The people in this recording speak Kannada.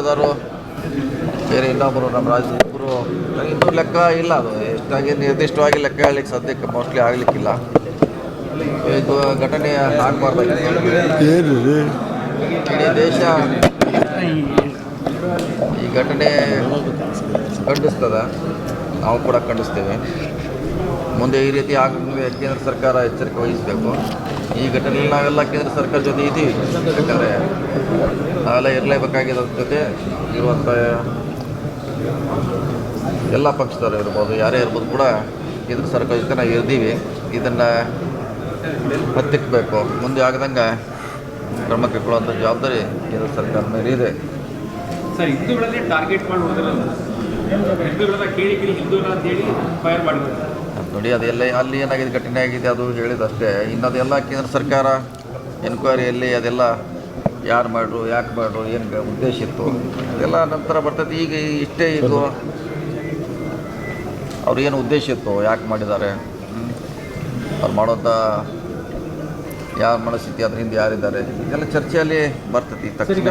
ಸುಬೇದಾರು ಬೇರೆ ಇನ್ನೊಬ್ಬರು ನಮ್ಮ ರಾಜಕೀಯರು ಇನ್ನೂ ಲೆಕ್ಕ ಇಲ್ಲ. ಅದು ಎಷ್ಟಾಗಿ ನಿರ್ದಿಷ್ಟವಾಗಿ ಲೆಕ್ಕ ಹೇಳಲಿಕ್ಕೆ ಸದ್ಯಕ್ಕೆ ಮೋಸ್ಟ್ಲಿ ಆಗಲಿಕ್ಕಿಲ್ಲ. ಇದು ಘಟನೆ ಆಗಬಾರ್ದಾಗಿತ್ತು. ಇಡೀ ದೇಶ ಈ ಘಟನೆ ಖಂಡಿಸ್ತದ, ನಾವು ಕೂಡ ಖಂಡಿಸ್ತೇವೆ. ಮುಂದೆ ಈ ರೀತಿ ಆಗಂಗೆ ಕೇಂದ್ರ ಸರ್ಕಾರ ಎಚ್ಚರಿಕೆ ವಹಿಸಬೇಕು. ಈ ಘಟನೆಯಲ್ಲಿ ನಾವೆಲ್ಲ ಕೇಂದ್ರ ಸರ್ಕಾರ ಜೊತೆ ಇದ್ದೀವಿ. ಯಾಕಂದರೆ ನಾವೆಲ್ಲ ಇರಲೇಬೇಕಾಗಿರೋ ಜೊತೆ ಇರುವಂಥ ಎಲ್ಲ ಪಕ್ಷದವರು ಇರ್ಬೋದು, ಯಾರೇ ಇರ್ಬೋದು ಕೂಡ ಕೇಂದ್ರ ಸರ್ಕಾರ ಜೊತೆ ನಾವು ಇದ್ದೀವಿ. ಇದನ್ನು ಹತ್ತಿಕ್ಕಬೇಕು. ಮುಂದೆ ಆಗದಂಗೆ ಕ್ರಮ ಕೈಗೊಳ್ಳುವಂಥ ಜವಾಬ್ದಾರಿ ಕೇಂದ್ರ ಸರ್ಕಾರ ಮೇಲೆ ಇದೆ. ಸರ್, ಹಿಂದೂಗಳನ್ನೇ ಟಾರ್ಗೆಟ್ ಮಾಡಿ ಹೊಡೆದಿರೋದು, ಹಿಂದೂಗಳನ್ನ ಕೇಳಿ ಹಿಂದೂಗಳ ಅಂತ ಹೇಳಿ ಫೈರ್ ಮಾಡಿದ್ರು ನೋಡಿ. ಅದೆಲ್ಲ ಅಲ್ಲಿ ಏನಾಗಿದೆ, ಘಟನೆ ಆಗಿದೆ, ಅದು ಹೇಳಿದಷ್ಟೇ. ಇನ್ನದೆಲ್ಲ ಕೇಂದ್ರ ಸರ್ಕಾರ ಎನ್ಕ್ವೈರಿಯಲ್ಲಿ ಅದೆಲ್ಲ ಯಾರು ಮಾಡ್ರು, ಯಾಕೆ ಮಾಡ್ರು, ಏನು ಉದ್ದೇಶ ಇತ್ತು, ಅದೆಲ್ಲ ನಂತರ ಬರ್ತೈತಿ. ಈಗ ಇಷ್ಟೇ ಇದು ಅವ್ರು ಏನು ಉದ್ದೇಶ ಇತ್ತು, ಯಾಕೆ ಮಾಡಿದ್ದಾರೆ, ಅವ್ರು ಮಾಡೋಂಥ ಯಾರು ಮನಸ್ಥಿತಿ, ಅದ್ರ ಹಿಂದೆ ಯಾರಿದ್ದಾರೆ, ಇದೆಲ್ಲ ಚರ್ಚೆಯಲ್ಲಿ ಬರ್ತೈತಿ ತಕ್ಷಣ.